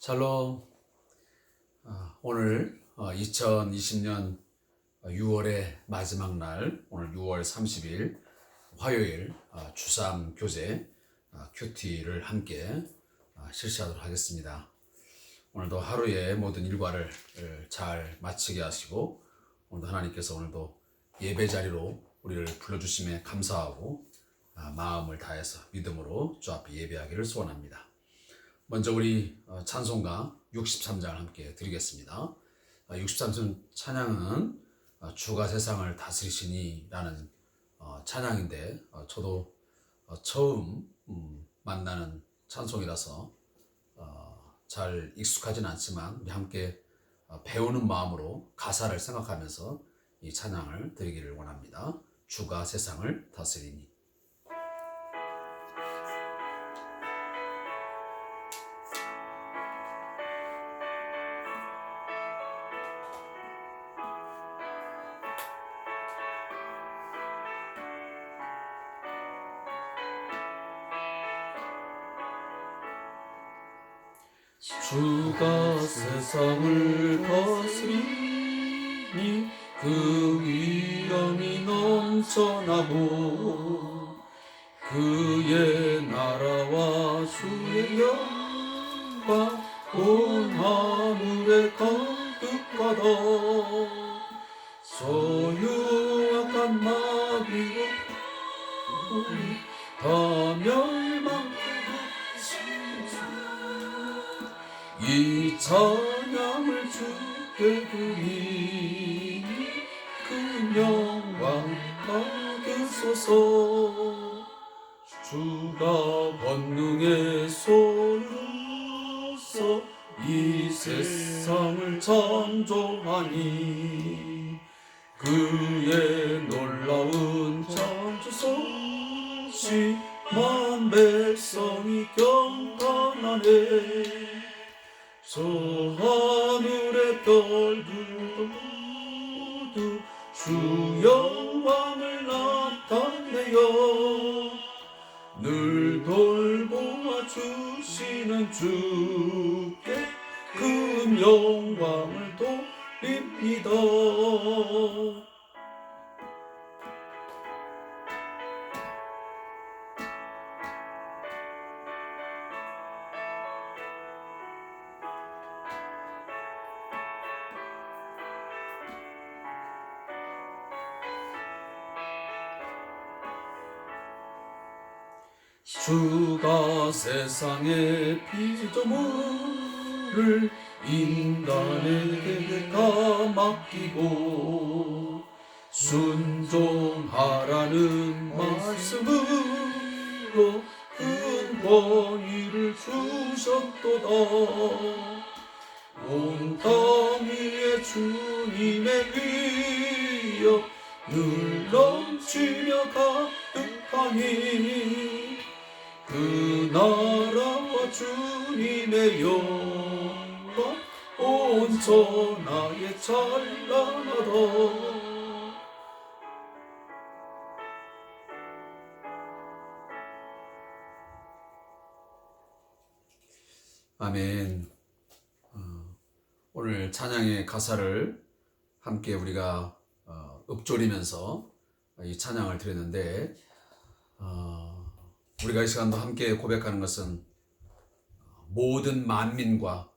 샬롬. 오늘 2020년 6월의 마지막 날, 오늘 6월 30일 화요일 주삼 교제 큐티를 함께 실시하도록 하겠습니다. 오늘도 하루의 모든 일과를 잘 마치게 하시고, 오늘도 하나님께서 오늘도 예배 자리로 우리를 불러주심에 감사하고 마음을 다해서 믿음으로 주 앞에 예배하기를 소원합니다. 먼저 우리 찬송가 63장을 함께 드리겠습니다. 63장 찬양은 주가 세상을 다스리시니 라는 찬양인데, 저도 처음 만나는 찬송이라서 잘 익숙하진 않지만 우리 함께 배우는 마음으로 가사를 생각하면서 이 찬양을 드리기를 원합니다. 주가 세상을 다스리니. 주가 세상을 다스리니 그 위엄이 넘쳐나고 그의 나라와 주의 영광 온 하늘에 가득하다. 소유악한 마귀와 다 멸망 이 찬양을 주께 드리니 그 영광 받으소서. 주가 권능의 손으로서 이 세상을 창조하니 그의 놀라운 창조 소식 만 백성이 경탄하네. 저 하늘의 별들도 모두 주 영광을 나타내요. 늘 돌보아 주시는 주께 그 영광을 돌립니다. 주가 세상의 피조물을 인간에게 다 맡기고 순종하라는 말씀으로 큰 권위를 주셨도다. 온 땅 위에 주님의 위엄 늘 넘치며 가득하니 그 나라와 주님의 영광 온 천하에 찬란하다. 아멘. 오늘 찬양의 가사를 함께 우리가 읊조리면서 이 찬양을 드렸는데, 우리가 이 시간도 함께 고백하는 것은 모든 만민과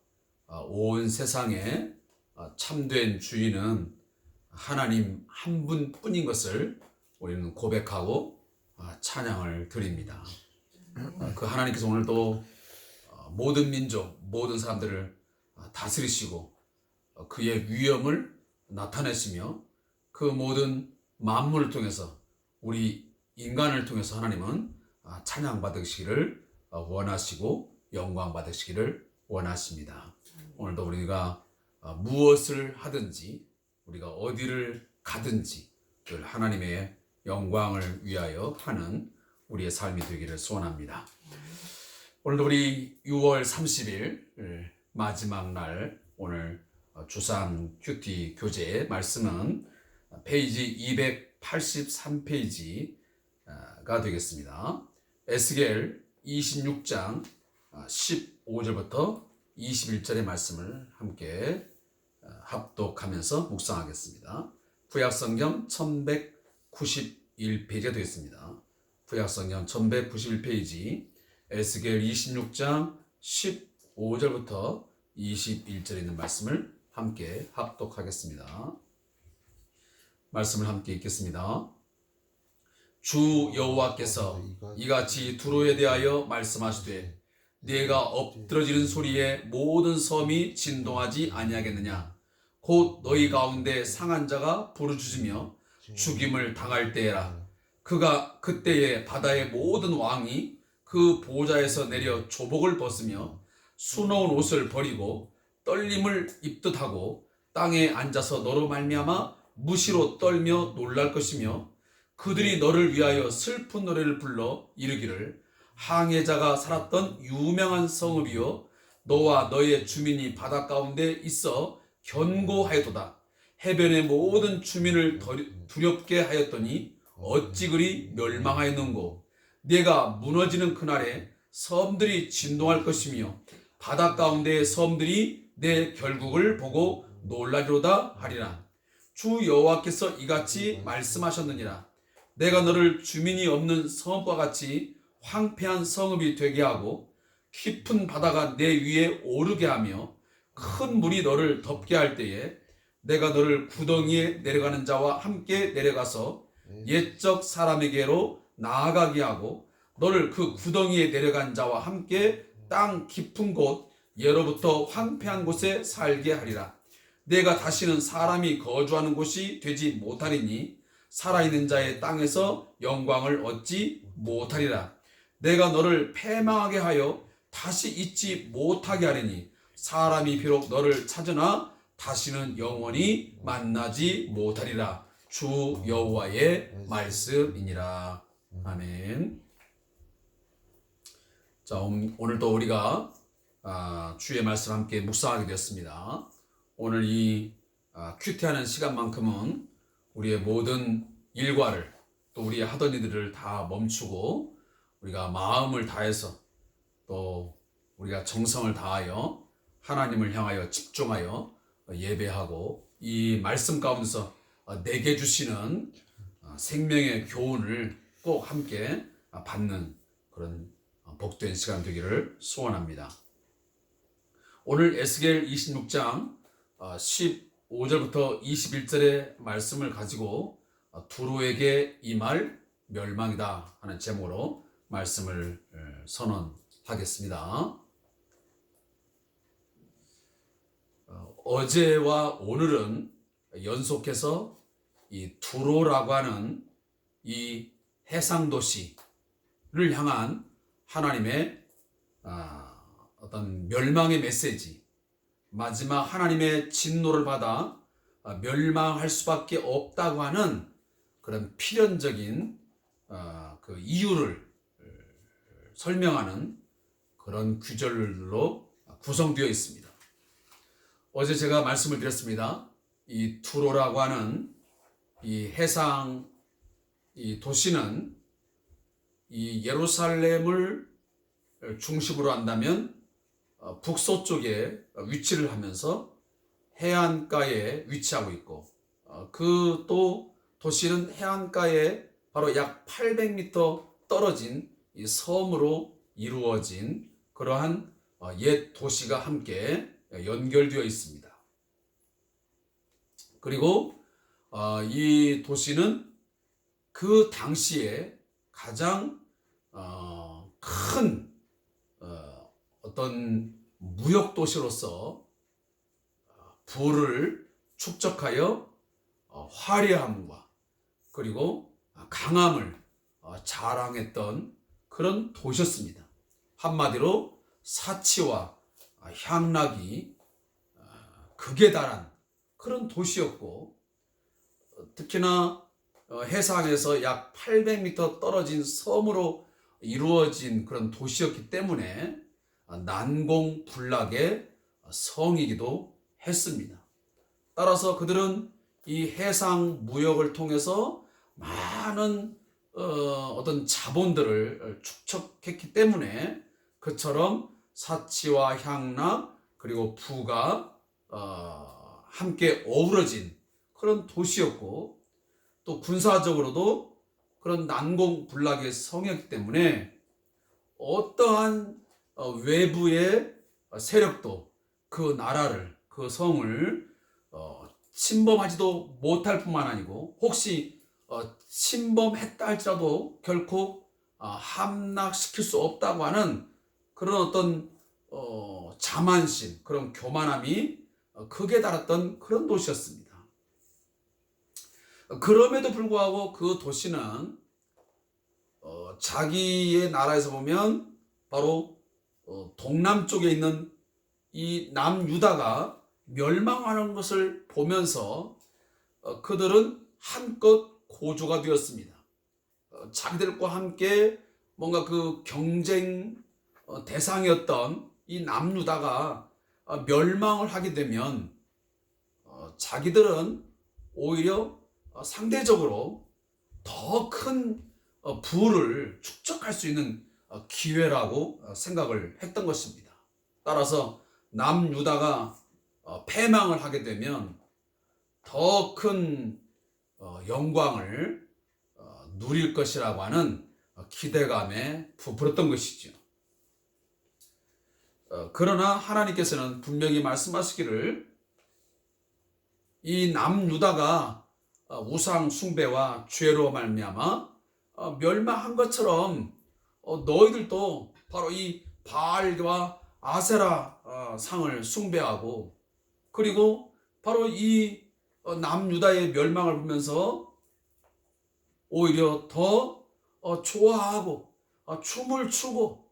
온 세상의 참된 주인은 하나님 한 분뿐인 것을 우리는 고백하고 찬양을 드립니다. 그 하나님께서 오늘도 모든 민족, 모든 사람들을 다스리시고 그의 위엄을 나타내시며 그 모든 만물을 통해서, 우리 인간을 통해서 하나님은 찬양 받으시기를 원하시고 영광 받으시기를 원하십니다. 오늘도 우리가 무엇을 하든지, 우리가 어디를 가든지 늘 하나님의 영광을 위하여 하는 우리의 삶이 되기를 소원합니다. 오늘도 우리 6월 30일 마지막 날, 오늘 주삼 큐티 교재의 말씀은 페이지 283페이지가 되겠습니다. 에스겔 26장 15절부터 21절의 말씀을 함께 합독하면서 묵상하겠습니다. 구약성경 1191페이지가 되겠습니다. 구약성경 1191페이지 에스겔 26장 15절부터 21절에 있는 말씀을 함께 합독하겠습니다. 말씀을 함께 읽겠습니다. 주 여호와께서 이같이 두로에 대하여 말씀하시되 네가 엎드러지는 소리에 모든 섬이 진동하지 아니하겠느냐. 곧 너희 가운데 상한 자가 부르짖으며 죽임을 당할 때에라. 그가 그때에 바다의 모든 왕이 그 보좌에서 내려 조복을 벗으며 수놓은 옷을 버리고 떨림을 입듯 하고 땅에 앉아서 너로 말미암아 무시로 떨며 놀랄 것이며 그들이 너를 위하여 슬픈 노래를 불러 이르기를 항해자가 살았던 유명한 성읍이요 너와 너의 주민이 바다 가운데 있어 견고하였도다. 해변의 모든 주민을 두렵게 하였더니 어찌 그리 멸망하였는고. 네가 무너지는 그날에 섬들이 진동할 것이며 바다 가운데의 섬들이 내 결국을 보고 놀라리로다 하리라. 주 여호와께서 이같이 말씀하셨느니라. 내가 너를 주민이 없는 성읍과 같이 황폐한 성읍이 되게 하고 깊은 바다가 내 위에 오르게 하며 큰 물이 너를 덮게 할 때에 내가 너를 구덩이에 내려가는 자와 함께 내려가서 옛적 사람에게로 나아가게 하고 너를 그 구덩이에 내려간 자와 함께 땅 깊은 곳 예로부터 황폐한 곳에 살게 하리라. 내가 다시는 사람이 거주하는 곳이 되지 못하리니 살아있는 자의 땅에서 영광을 얻지 못하리라. 내가 너를 패망하게 하여 다시 잊지 못하게 하리니 사람이 비록 너를 찾으나 다시는 영원히 만나지 못하리라. 주 여호와의 말씀이니라. 아멘. 자, 오늘도 우리가 주의 말씀 함께 묵상하게 되었습니다. 오늘 이 큐티하는 시간만큼은 우리의 모든 일과를 또 우리의 하던 일들을 다 멈추고 우리가 마음을 다해서 또 우리가 정성을 다하여 하나님을 향하여 집중하여 예배하고 이 말씀 가운데서 내게 주시는 생명의 교훈을 꼭 함께 받는 그런 복된 시간 되기를 소원합니다. 오늘 에스겔 26장 15절부터 21절의 말씀을 가지고 두로에게 임할 멸망이다 하는 제목으로 말씀을 선언하겠습니다. 어제와 오늘은 연속해서 이 두로라고 하는 이 해상도시를 향한 하나님의 어떤 멸망의 메시지, 마지막 하나님의 진노를 받아 멸망할 수밖에 없다고 하는 그런 필연적인 그 이유를 설명하는 그런 구절로 구성되어 있습니다. 어제 제가 말씀을 드렸습니다. 이 두로라고 하는 이 해상 이 도시는 이 예루살렘을 중심으로 한다면 북서쪽에 위치를 하면서 해안가에 위치하고 있고 그 또 도시는 해안가에 바로 약 800m 떨어진 이 섬으로 이루어진 그러한 옛 도시가 함께 연결되어 있습니다. 그리고 이 도시는 그 당시에 가장 큰 어떤 무역 도시로서 부를 축적하여 화려함과 그리고 강함을 자랑했던 그런 도시였습니다. 한마디로 사치와 향락이 극에 달한 그런 도시였고 특히나 해상에서 약 800m 떨어진 섬으로 이루어진 그런 도시였기 때문에 난공불락의 성이기도 했습니다. 따라서 그들은 이 해상 무역을 통해서 많은 어떤 자본들을 축적했기 때문에 그처럼 사치와 향락 그리고 부가 함께 어우러진 그런 도시였고, 또 군사적으로도 그런 난공불락의 성이었기 때문에 어떠한 외부의 세력도 그 나라를, 그 성을 침범하지도 못할 뿐만 아니고, 혹시 침범했다 할지라도 결코 함락시킬 수 없다고 하는 그런 어떤 자만심, 그런 교만함이 극에 달했던 그런 도시였습니다. 그럼에도 불구하고 그 도시는 자기의 나라에서 보면 바로 동남쪽에 있는 이 남유다가 멸망하는 것을 보면서 그들은 한껏 고조가 되었습니다. 자기들과 함께 뭔가 그 경쟁 대상이었던 이 남유다가 멸망을 하게 되면 자기들은 오히려 상대적으로 더 큰 부를 축적할 수 있는 기회라고 생각을 했던 것입니다. 따라서 남유다가 패망을 하게 되면 더 큰 영광을 누릴 것이라고 하는 기대감에 부풀었던 것이죠. 그러나 하나님께서는 분명히 말씀하시기를 이 남유다가 우상 숭배와 죄로 말미암아 멸망한 것처럼 너희들도 바로 이 바알과 아세라 상을 숭배하고, 그리고 바로 이 남유다의 멸망을 보면서 오히려 더 좋아하고 춤을 추고,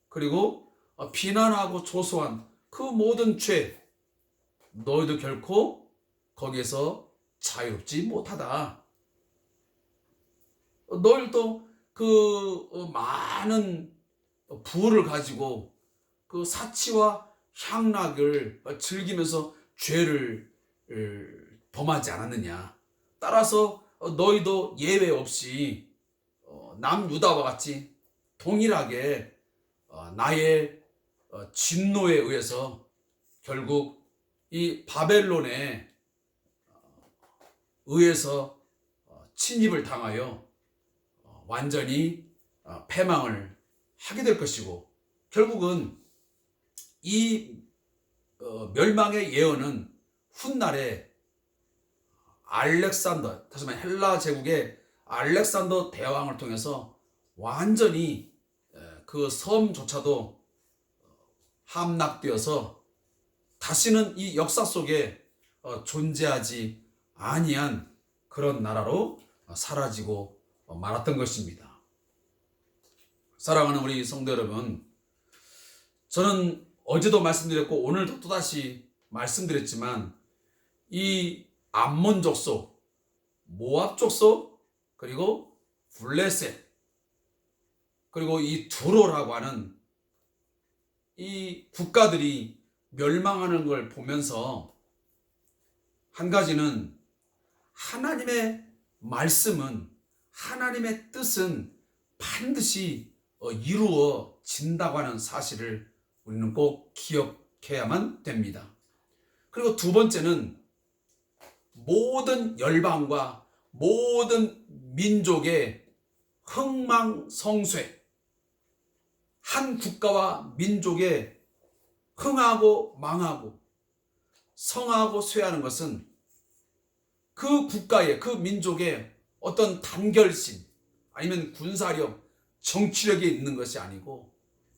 그리고 비난하고 조소한 그 모든 죄, 너희도 결코 거기에서 자유롭지 못하다. 너희도 그 많은 부를 가지고 그 사치와 향락을 즐기면서 죄를 범하지 않았느냐. 따라서 너희도 예외 없이 남유다와 같이 동일하게 나의 진노에 의해서 결국 이 바벨론에 의해서 침입을 당하여 완전히 패망을 하게 될 것이고, 결국은 이 멸망의 예언은 훗날에 알렉산더, 다시 말해 헬라 제국의 알렉산더 대왕을 통해서 완전히 그 섬조차도 함락되어서 다시는 이 역사 속에 존재하지 아니한 그런 나라로 사라지고 말았던 것입니다. 사랑하는 우리 성도 여러분, 저는 어제도 말씀드렸고 오늘도 또다시 말씀드렸지만 이 암몬 족속, 모압 족속, 그리고 블레셋, 그리고 이 두로라고 하는 이 국가들이 멸망하는 걸 보면서 한 가지는 하나님의 말씀은, 하나님의 뜻은 반드시 이루어진다고 하는 사실을 우리는 꼭 기억해야만 됩니다. 그리고 두 번째는 모든 열방과 모든 민족의 흥망성쇠, 한 국가와 민족의 흥하고 망하고 성하고 쇠하는 것은 그 국가의, 그 민족의 어떤 단결심 아니면 군사력, 정치력에 있는 것이 아니고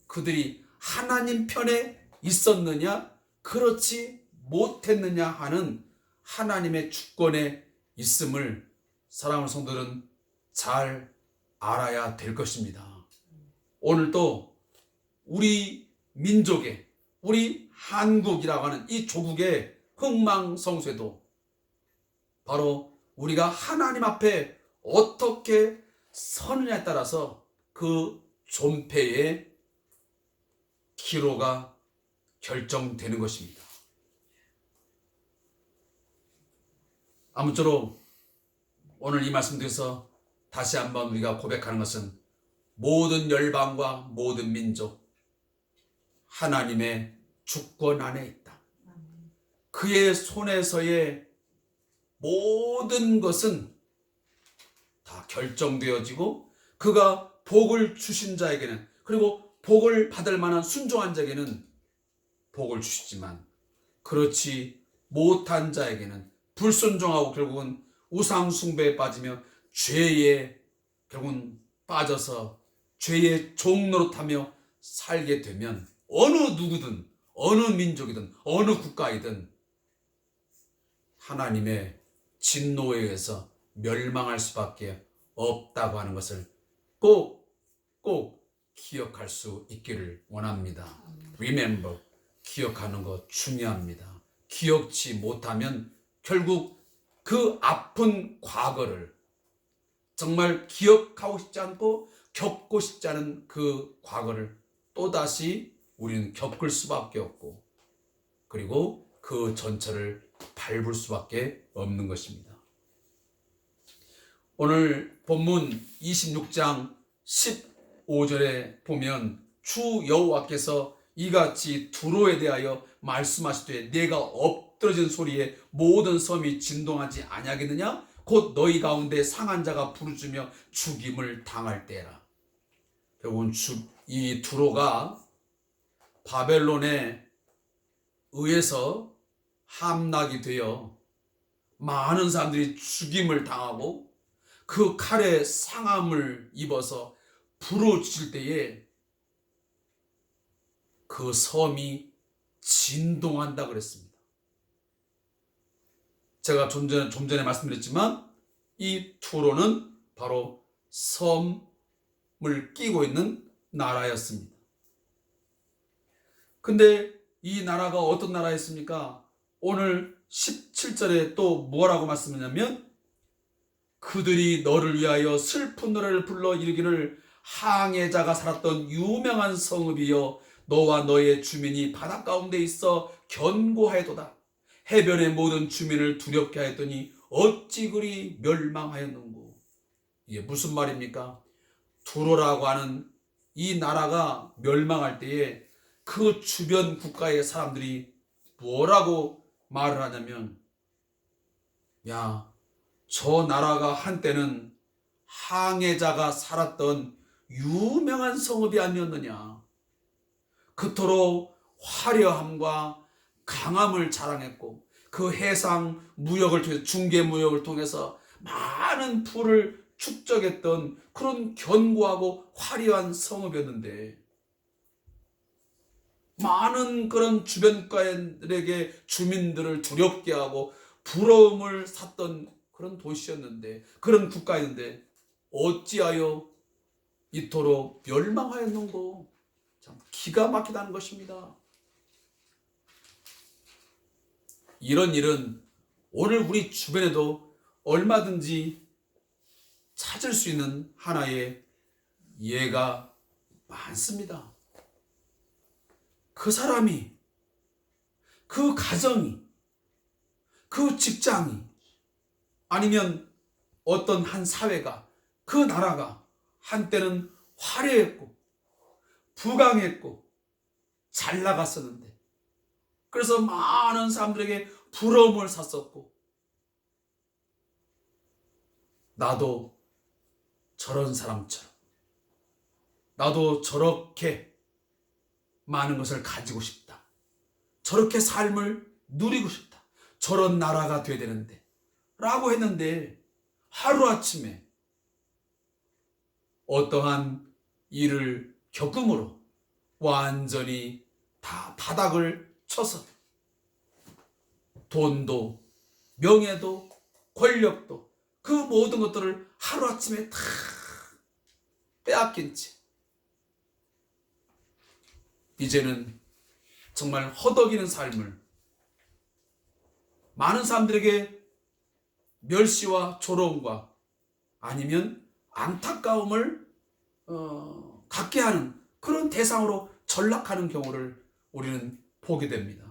그들이 하나님 편에 있었느냐 그렇지 못했느냐 하는 하나님의 주권에 있음을 사랑하는 성도들은 잘 알아야 될 것입니다. 오늘도 우리 민족의, 우리 한국이라고 하는 이 조국의 흥망성쇠도 바로 우리가 하나님 앞에 어떻게 서느냐에 따라서 그 존폐의 기로가 결정되는 것입니다. 아무쪼록 오늘 이 말씀 드려서 다시 한번 우리가 고백하는 것은 모든 열방과 모든 민족, 하나님의 주권 안에 있다. 그의 손에서의 모든 것은 다 결정되어지고 그가 복을 주신 자에게는, 그리고 복을 받을 만한 순종한 자에게는 복을 주시지만 그렇지 못한 자에게는 불순종하고 결국은 우상 숭배에 빠지며 죄에 결국은 빠져서 죄의 종노릇하며 살게 되면 어느 누구든 어느 민족이든 어느 국가이든 하나님의 진노에 의해서 멸망할 수밖에 없다고 하는 것을 꼭 기억할 수 있기를 원합니다. Remember, 기억하는 것 중요합니다. 기억지 못하면 결국 그 아픈 과거를 정말 기억하고 싶지 않고 겪고 싶지 않은 그 과거를 또다시 우리는 겪을 수밖에 없고, 그리고 그 전철을 밟을 수밖에 없는 것입니다. 오늘 본문 26장 15절에 보면 주 여호와께서 이같이 두로에 대하여 말씀하시되 내가 엎드러진 소리에 모든 섬이 진동하지 아니하겠느냐? 곧 너희 가운데 상한 자가 부르짖으며 죽임을 당할 때라. 결국은 이 두로가 바벨론에 의해서 함락이 되어 많은 사람들이 죽임을 당하고 그 칼에 상함을 입어서 부르짖을 때에 그 섬이 진동한다 그랬습니다. 제가 좀 전에 말씀드렸지만 이 두로는 바로 섬을 끼고 있는 나라였습니다. 근데 이 나라가 어떤 나라였습니까? 오늘 17절에 또 뭐라고 말씀하냐면 그들이 너를 위하여 슬픈 노래를 불러 이르기를 항해자가 살았던 유명한 성읍이여 너와 너의 주민이 바다 가운데 있어 견고하여도다. 해변의 모든 주민을 두렵게 하였더니 어찌 그리 멸망하였는고. 이게 무슨 말입니까? 두로라고 하는 이 나라가 멸망할 때에 그 주변 국가의 사람들이 뭐라고 말을 하냐면, 야, 저 나라가 한때는 항해자가 살았던 유명한 성읍이 아니었느냐. 그토록 화려함과 강함을 자랑했고 그 해상 무역을 통해서, 중개 무역을 통해서 많은 부를 축적했던 그런 견고하고 화려한 성읍이었는데 많은 그런 주변 국가들에게 주민들을 두렵게 하고 부러움을 샀던 그런 도시였는데, 그런 국가였는데 어찌하여 이토록 멸망하였는고. 참 기가 막히다는 것입니다. 이런 일은 오늘 우리 주변에도 얼마든지 찾을 수 있는 하나의 예가 많습니다. 그 사람이, 그 가정이, 그 직장이, 아니면 어떤 한 사회가, 그 나라가 한때는 화려했고 부강했고 잘 나갔었는데, 그래서 많은 사람들에게 부러움을 샀었고, 나도 저런 사람처럼, 나도 저렇게 많은 것을 가지고 싶다, 저렇게 삶을 누리고 싶다, 저런 나라가 돼야 되는데 라고 했는데 하루아침에 어떠한 일을 겪음으로 완전히 다 바닥을 쳐서 돈도 명예도 권력도 그 모든 것들을 하루아침에 다 빼앗긴 채 이제는 정말 허덕이는 삶을, 많은 사람들에게 멸시와 조롱과 아니면 안타까움을 갖게 하는 그런 대상으로 전락하는 경우를 우리는 보게 됩니다.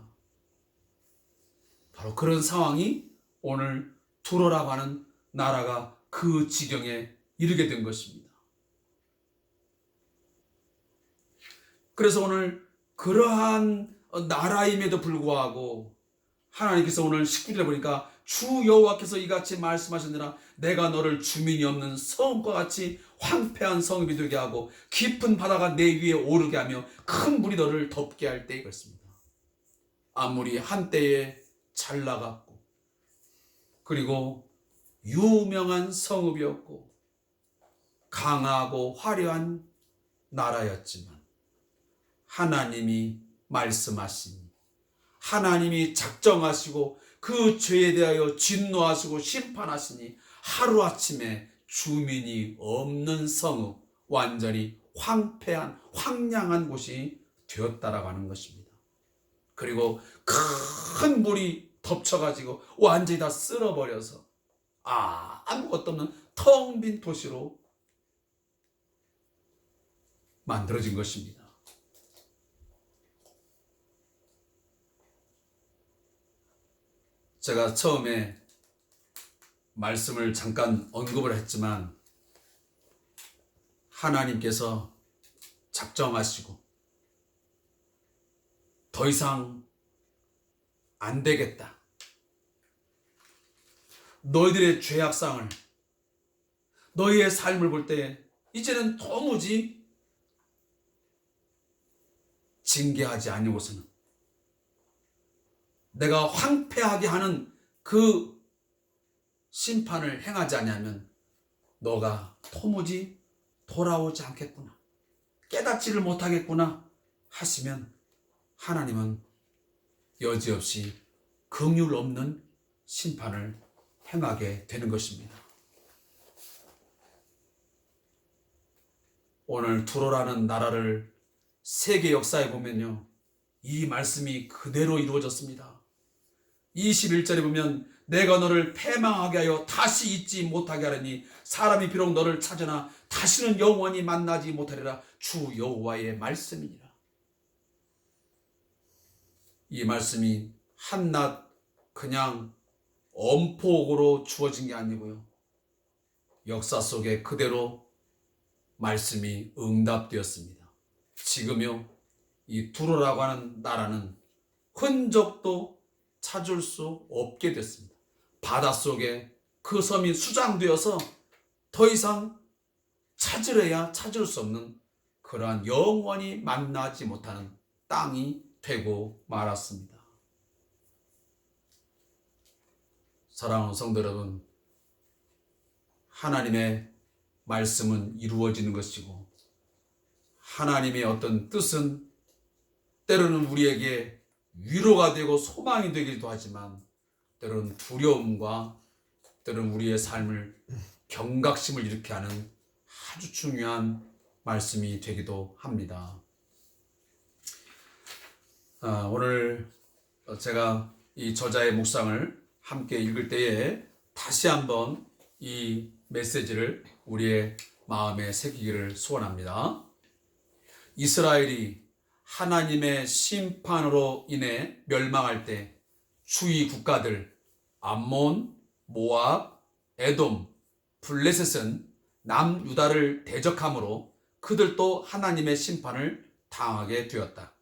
바로 그런 상황이 오늘 두로라고 하는 나라가 그 지경에 이르게 된 것입니다. 그래서 오늘 그러한 나라임에도 불구하고 하나님께서 오늘 19절에 보니까 주 여호와께서 이같이 말씀하셨느라 내가 너를 주민이 없는 성읍과 같이 황폐한 성읍이 되게 하고 깊은 바다가 내 위에 오르게 하며 큰 물이 너를 덮게 할 때 그렇습니다. 아무리 한때에 잘 나갔고 그리고 유명한 성읍이었고 강하고 화려한 나라였지만 하나님이 말씀하시니 하나님이 작정하시고 그 죄에 대하여 진노하시고 심판하시니 하루아침에 주민이 없는 성읍, 완전히 황폐한 황량한 곳이 되었다라고 하는 것입니다. 그리고 큰 물이 덮쳐가지고 완전히 다 쓸어버려서 아무것도 없는 텅 빈 도시로 만들어진 것입니다. 제가 처음에 말씀을 잠깐 언급을 했지만 하나님께서 작정하시고 더 이상 안 되겠다. 너희들의 죄악상을 너희의 삶을 볼 때 이제는 도무지 징계하지 아니고서는 내가 황폐하게 하는 그 심판을 행하지 않으면 너가 도무지 돌아오지 않겠구나, 깨닫지를 못하겠구나 하시면 하나님은 여지없이 긍휼 없는 심판을 행하게 되는 것입니다. 오늘 두로라는 나라를 세계 역사에 보면요, 이 말씀이 그대로 이루어졌습니다. 21절에 보면 내가 너를 패망하게 하여 다시 잊지 못하게 하려니 사람이 비록 너를 찾으나 다시는 영원히 만나지 못하리라. 주 여호와의 말씀이니라. 이 말씀이 한낱 그냥 엄포옥으로 주어진 게 아니고요, 역사 속에 그대로 말씀이 응답되었습니다. 지금요, 이 두로라고 하는 나라는 흔적도 찾을 수 없게 됐습니다. 바닷속에 그 섬이 수장되어서 더 이상 찾으려야 찾을 수 없는 그러한 영원히 만나지 못하는 땅이 되고 말았습니다. 사랑하는 성도 여러분, 하나님의 말씀은 이루어지는 것이고 하나님의 어떤 뜻은 때로는 우리에게 위로가 되고 소망이 되기도 하지만 때로는 두려움과 때로는 우리의 삶을 경각심을 일으키게 하는 아주 중요한 말씀이 되기도 합니다. 오늘 제가 이 저자의 묵상을 함께 읽을 때에 다시 한번 이 메시지를 우리의 마음에 새기기를 소원합니다. 이스라엘이 하나님의 심판으로 인해 멸망할 때 주위 국가들 암몬, 모압, 에돔, 블레셋은 남유다를 대적함으로 그들도 하나님의 심판을 당하게 되었다.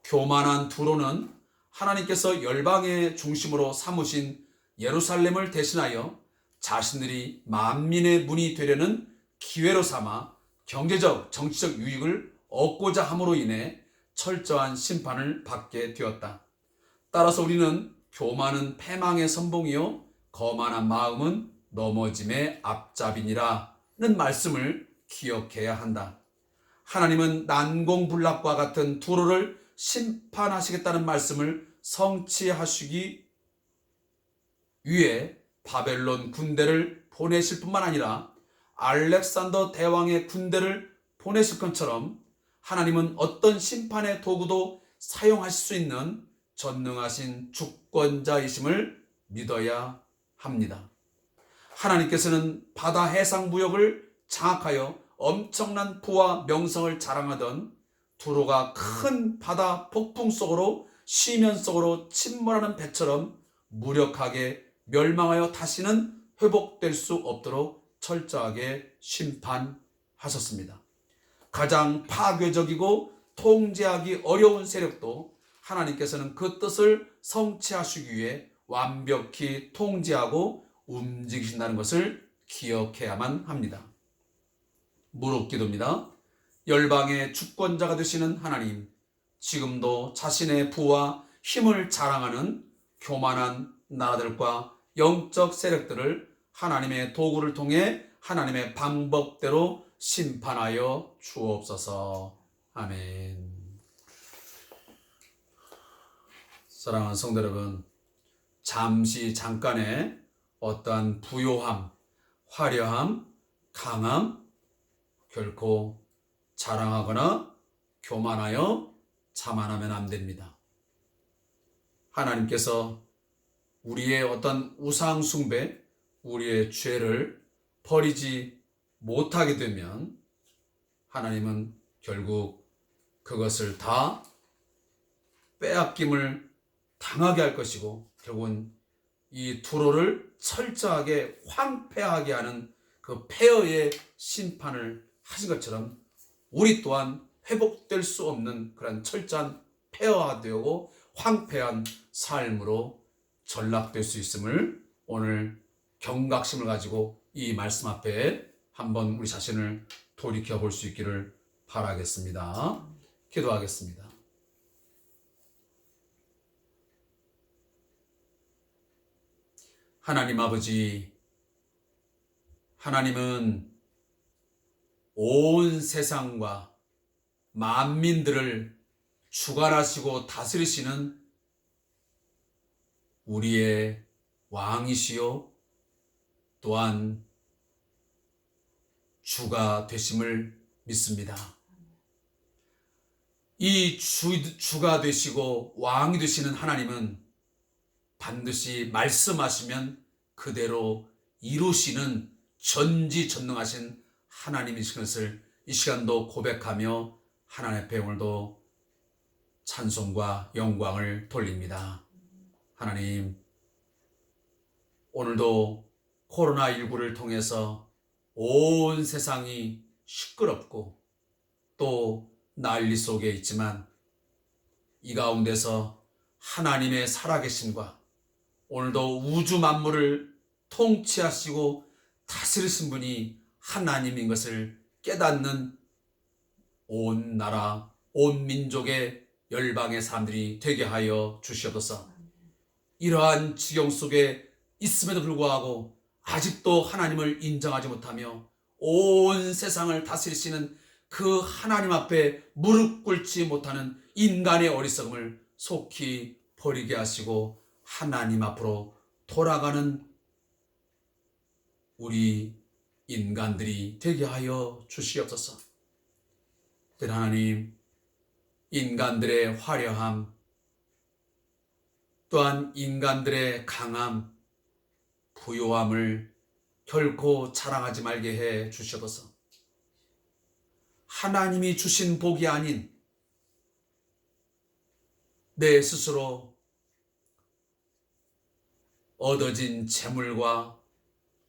교만한 두로는 하나님께서 열방의 중심으로 삼으신 예루살렘을 대신하여 자신들이 만민의 문이 되려는 기회로 삼아 경제적, 정치적 유익을 얻고자 함으로 인해 철저한 심판을 받게 되었다. 따라서 우리는 교만은 패망의 선봉이요 거만한 마음은 넘어짐의 앞잡이니라는 말씀을 기억해야 한다. 하나님은 난공불락과 같은 두로를 심판하시겠다는 말씀을 성취하시기 위해 바벨론 군대를 보내실 뿐만 아니라 알렉산더 대왕의 군대를 보내실 것처럼 하나님은 어떤 심판의 도구도 사용하실 수 있는 전능하신 주권자이심을 믿어야 합니다. 하나님께서는 바다 해상 무역을 장악하여 엄청난 부와 명성을 자랑하던 두로가 큰 바다 폭풍 속으로 시면 속으로 침몰하는 배처럼 무력하게 멸망하여 다시는 회복될 수 없도록 철저하게 심판하셨습니다. 가장 파괴적이고 통제하기 어려운 세력도 하나님께서는 그 뜻을 성취하시기 위해 완벽히 통제하고 움직이신다는 것을 기억해야만 합니다. 무릎 기도입니다. 열방의 주권자가 되시는 하나님, 지금도 자신의 부와 힘을 자랑하는 교만한 나라들과 영적 세력들을 하나님의 도구를 통해 하나님의 방법대로 심판하여 주옵소서. 아멘. 사랑하는 성도 여러분, 잠깐의 어떠한 부요함, 화려함, 강함, 결코 자랑하거나 교만하여 자만하면 안 됩니다. 하나님께서 우리의 어떤 우상 숭배, 우리의 죄를 버리지 못하게 되면 하나님은 결국 그것을 다 빼앗김을 당하게 할 것이고, 결국은 이 두로를 철저하게 황폐하게 하는 그 폐허의 심판을 하신 것처럼 우리 또한 회복될 수 없는 그런 철저한 폐허되고 황폐한 삶으로 전락될 수 있음을 오늘 경각심을 가지고 이 말씀 앞에 한번 우리 자신을 돌이켜 볼 수 있기를 바라겠습니다. 기도하겠습니다. 하나님 아버지, 하나님은 온 세상과 만민들을 주관하시고 다스리시는 우리의 왕이시요 또한 주가 되심을 믿습니다. 이 주가 되시고 왕이 되시는 하나님은 반드시 말씀하시면 그대로 이루시는 전지전능하신 하나님이신 것을 이 시간도 고백하며 하나님 앞에 오늘도 찬송과 영광을 돌립니다. 하나님, 오늘도 코로나19를 통해서 온 세상이 시끄럽고 또 난리 속에 있지만 이 가운데서 하나님의 살아계심과 오늘도 우주 만물을 통치하시고 다스리신 분이 하나님인 것을 깨닫는 온 나라, 온 민족의 열방의 사람들이 되게 하여 주시옵소서. 이러한 지경 속에 있음에도 불구하고 아직도 하나님을 인정하지 못하며 온 세상을 다스리시는 그 하나님 앞에 무릎 꿇지 못하는 인간의 어리석음을 속히 버리게 하시고 하나님 앞으로 돌아가는 우리 인간들이 되게 하여 주시옵소서. 하나님, 인간들의 화려함, 또한 인간들의 강함, 부요함을 결코 자랑하지 말게 해 주시옵소서. 하나님이 주신 복이 아닌 내 스스로 얻어진 재물과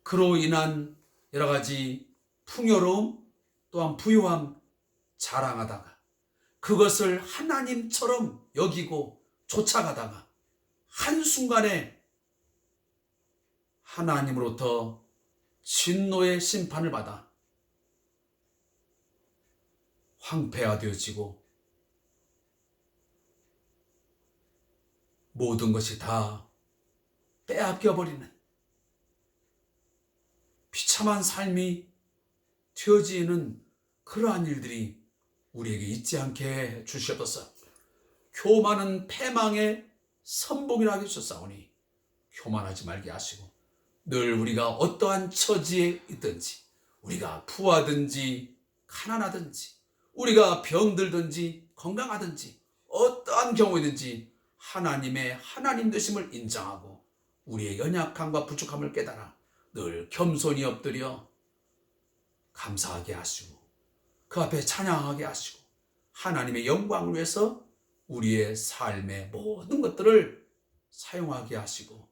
그로 인한 여러 가지 풍요로움 또한 부유함 자랑하다가 그것을 하나님처럼 여기고 쫓아가다가 한순간에 하나님으로부터 진노의 심판을 받아 황폐화되어지고 모든 것이 다 빼앗겨버리는 비참한 삶이 되어지는 그러한 일들이 우리에게 있지 않게 해 주시옵소서. 교만은 패망의 선봉이라 하셨사오니 교만하지 말게 하시고 늘 우리가 어떠한 처지에 있든지 우리가 부하든지 가난하든지 우리가 병들든지 건강하든지 어떠한 경우이든지 하나님의 하나님 되심을 인정하고 우리의 연약함과 부족함을 깨달아 늘 겸손히 엎드려 감사하게 하시고 그 앞에 찬양하게 하시고 하나님의 영광을 위해서 우리의 삶의 모든 것들을 사용하게 하시고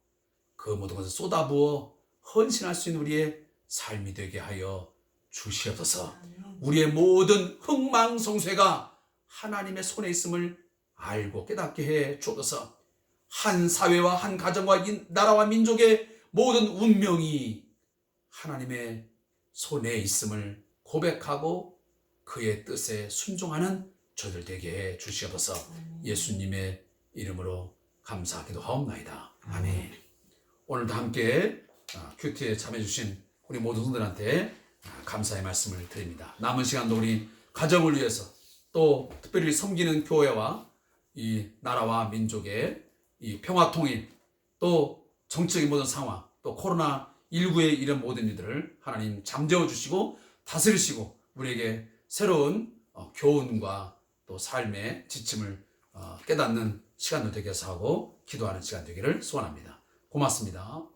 그 모든 것을 쏟아부어 헌신할 수 있는 우리의 삶이 되게 하여 주시옵소서. 우리의 모든 흥망성쇠가 하나님의 손에 있음을 알고 깨닫게 해 주옵소서. 한 사회와 한 가정과 이 나라와 민족의 모든 운명이 하나님의 손에 있음을 고백하고 그의 뜻에 순종하는 저들 되게 해 주시옵소서. 예수님의 이름으로 감사하기도 하옵나이다. 아멘. 오늘도 함께 큐티에 참여해 주신 우리 모든 분들한테 감사의 말씀을 드립니다. 남은 시간도 우리 가정을 위해서 또 특별히 섬기는 교회와 이 나라와 민족의 이 평화 통일 또 정치적인 모든 상황 또 코로나19의 이런 모든 일들을 하나님 잠재워 주시고 다스리시고 우리에게 새로운 교훈과 또 삶의 지침을 깨닫는 시간도 되게 해서 하고 기도하는 시간 되기를 소원합니다. 고맙습니다.